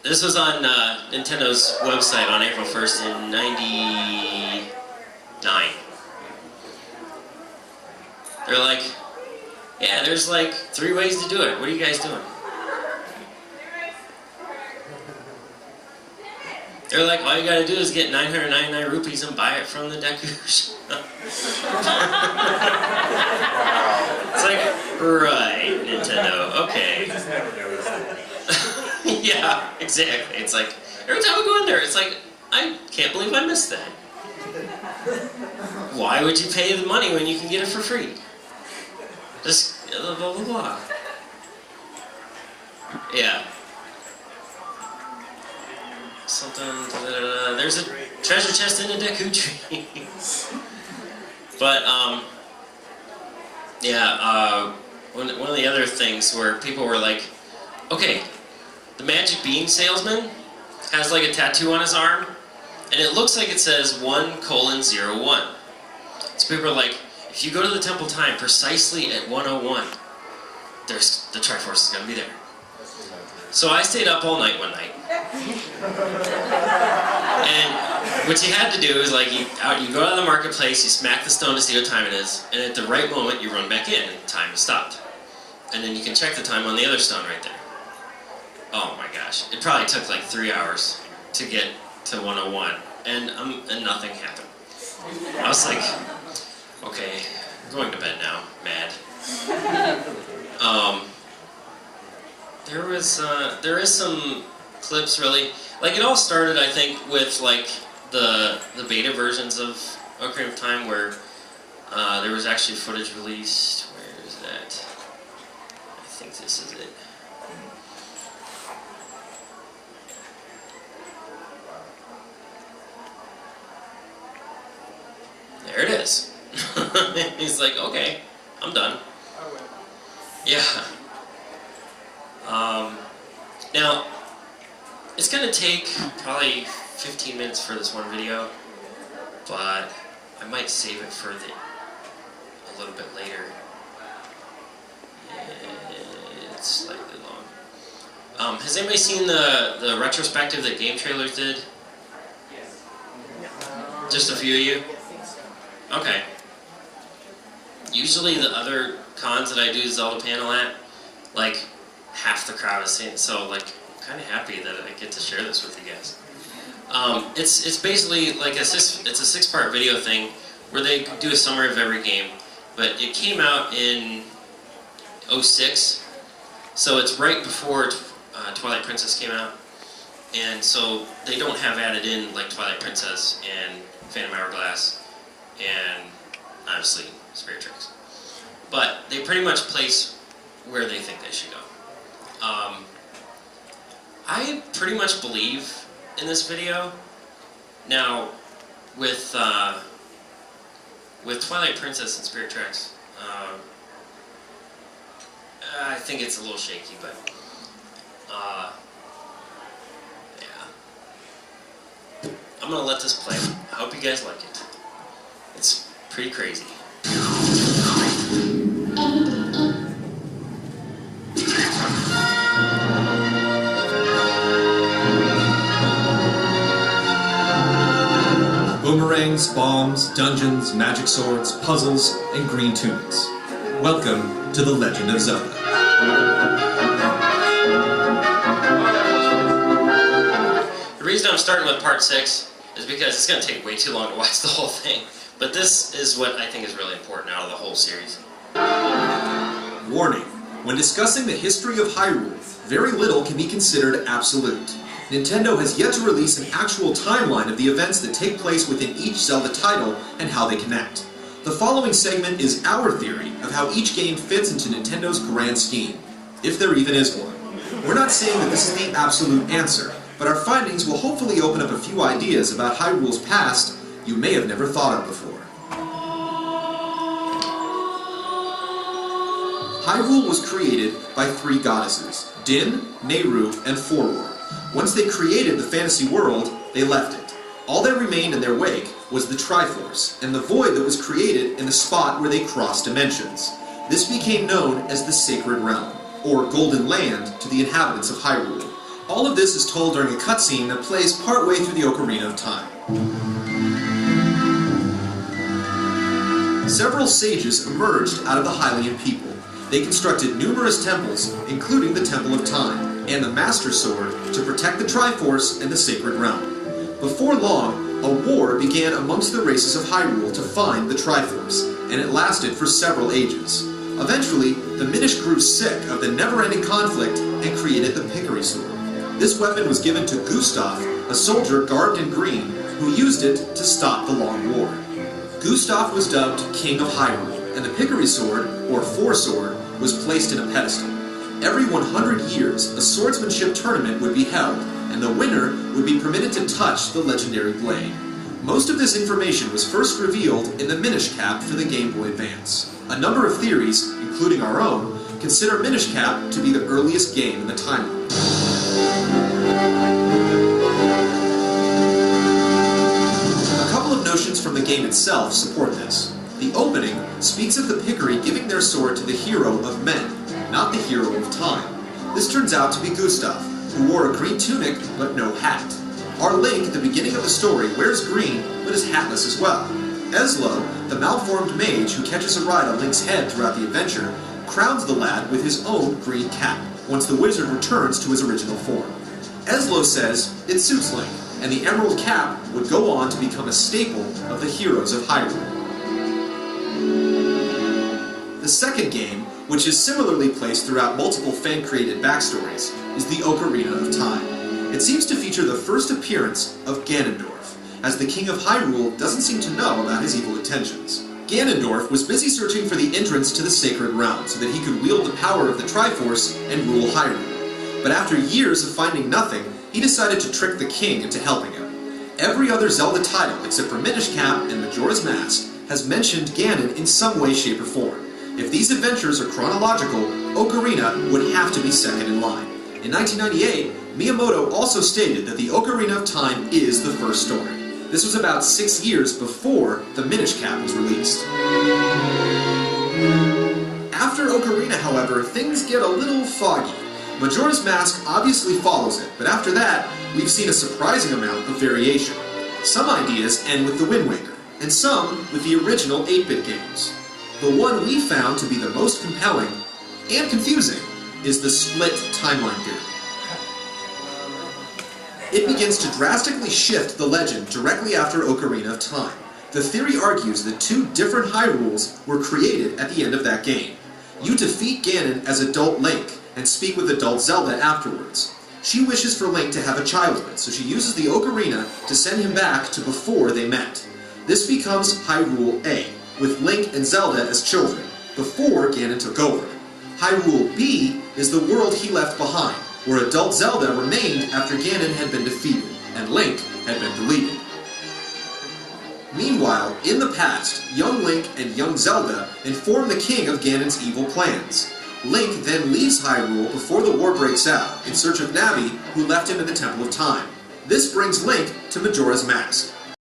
This was on Nintendo's website on April 1st in '99. They're like, yeah, there's like 3 ways to do it. What are you guys doing? They're like, all you gotta do is get 999 rupees and buy it from the Deku shop. It's like, right, Nintendo, okay. Yeah, exactly. It's like, every time I go in there, it's like, I can't believe I missed that. Why would you pay the money when you can get it for free? Just blah, blah, blah, blah. Yeah. Something, there's a treasure chest in a Deku tree. But, yeah, one of the other things where people were like, okay, the Magic Bean salesman has like a tattoo on his arm, and it looks like it says 1:01. So people are like, if you go to the Temple Time precisely at 1:01, the Triforce is going to be there. So I stayed up all night one night. And what you had to do is like, you go out of the marketplace, you smack the stone to see what time it is, and at the right moment you run back in and time is stopped. And then you can check the time on the other stone right there. Oh my gosh, it probably took like 3 hours to get to 1:01, and nothing happened. I was like, okay, I'm going to bed now, mad. There is some clips really, like it all started I think with like the beta versions of Ocarina of Time where there was actually footage released. Where is that? I think this is it. There it is. He's like, okay, I'm done. Yeah. Now, it's going to take probably 15 minutes for this one video, but I might save it for a little bit later. It's slightly long. Has anybody seen the retrospective that Game Trailers did? Yes. Just a few of you? Okay. Usually the other cons that I do Zelda panel at, like, half the crowd is seeing, so like I'm kind of happy that I get to share this with you guys. It's basically like it's a 6-part video thing where they do a summary of every game, but it came out in '06, so it's right before Twilight Princess came out, and so they don't have added in like Twilight Princess and Phantom Hourglass and obviously Spirit Tracks, but they pretty much place where they think they should go. I pretty much believe in this video. Now, with Twilight Princess and Spirit Tracks, I think it's a little shaky, but yeah. I'm gonna let this play. I hope you guys like it. It's pretty crazy. Boomerangs, bombs, dungeons, magic swords, puzzles, and green tunics. Welcome to The Legend of Zelda. The reason I'm starting with part 6 is because it's going to take way too long to watch the whole thing. But this is what I think is really important out of the whole series. Warning: when discussing the history of Hyrule, very little can be considered absolute. Nintendo has yet to release an actual timeline of the events that take place within each Zelda title and how they connect. The following segment is our theory of how each game fits into Nintendo's grand scheme, if there even is one. We're not saying that this is the absolute answer, but our findings will hopefully open up a few ideas about Hyrule's past you may have never thought of before. Hyrule was created by 3 goddesses, Din, Nehru, and Forward. Once they created the fantasy world, they left it. All that remained in their wake was the Triforce, and the void that was created in the spot where they crossed dimensions. This became known as the Sacred Realm, or Golden Land to the inhabitants of Hyrule. All of this is told during a cutscene that plays partway through the Ocarina of Time. Several sages emerged out of the Hylian people. They constructed numerous temples, including the Temple of Time, and the Master Sword to protect the Triforce and the Sacred Realm. Before long, a war began amongst the races of Hyrule to find the Triforce, and it lasted for several ages. Eventually, the Minish grew sick of the never-ending conflict and created the Pickery Sword. This weapon was given to Gustav, a soldier garbed in green, who used it to stop the Long War. Gustav was dubbed King of Hyrule, and the Pickery Sword, or Four-Sword, was placed in a pedestal. Every 100 years, a swordsmanship tournament would be held, and the winner would be permitted to touch the legendary blade. Most of this information was first revealed in the Minish Cap for the Game Boy Advance. A number of theories, including our own, consider Minish Cap to be the earliest game in the timeline. A couple of notions from the game itself support this. The opening speaks of the Pickery giving their sword to the hero of men, not the hero of time. This turns out to be Gustav, who wore a green tunic but no hat. Our Link at the beginning of the story wears green but is hatless as well. Eslo, the malformed mage who catches a ride on Link's head throughout the adventure, crowns the lad with his own green cap once the wizard returns to his original form. Eslo says it suits Link, and the emerald cap would go on to become a staple of the heroes of Hyrule. The second game, which is similarly placed throughout multiple fan-created backstories, is the Ocarina of Time. It seems to feature the first appearance of Ganondorf, as the King of Hyrule doesn't seem to know about his evil intentions. Ganondorf was busy searching for the entrance to the Sacred Realm so that he could wield the power of the Triforce and rule Hyrule. But after years of finding nothing, he decided to trick the king into helping him. Every other Zelda title, except for Minish Cap and Majora's Mask, has mentioned Ganon in some way, shape, or form. If these adventures are chronological, Ocarina would have to be second in line. In 1998, Miyamoto also stated that the Ocarina of Time is the first story. This was about 6 years before the Minish Cap was released. After Ocarina, however, things get a little foggy. Majora's Mask obviously follows it, but after that, we've seen a surprising amount of variation. Some ideas end with the Wind Waker, and some with the original 8-bit games. The one we found to be the most compelling and confusing is the split timeline theory. It begins to drastically shift the legend directly after Ocarina of Time. The theory argues that two different Hyrules were created at the end of that game. You defeat Ganon as adult Link and speak with adult Zelda afterwards. She wishes for Link to have a childhood, so she uses the Ocarina to send him back to before they met. This becomes Hyrule A, with Link and Zelda as children, before Ganon took over. Hyrule B is the world he left behind, where adult Zelda remained after Ganon had been defeated, and Link had been deleted. Meanwhile, in the past, young Link and young Zelda inform the king of Ganon's evil plans. Link then leaves Hyrule before the war breaks out, in search of Navi, who left him in the Temple of Time. This brings Link to Majora's Mask.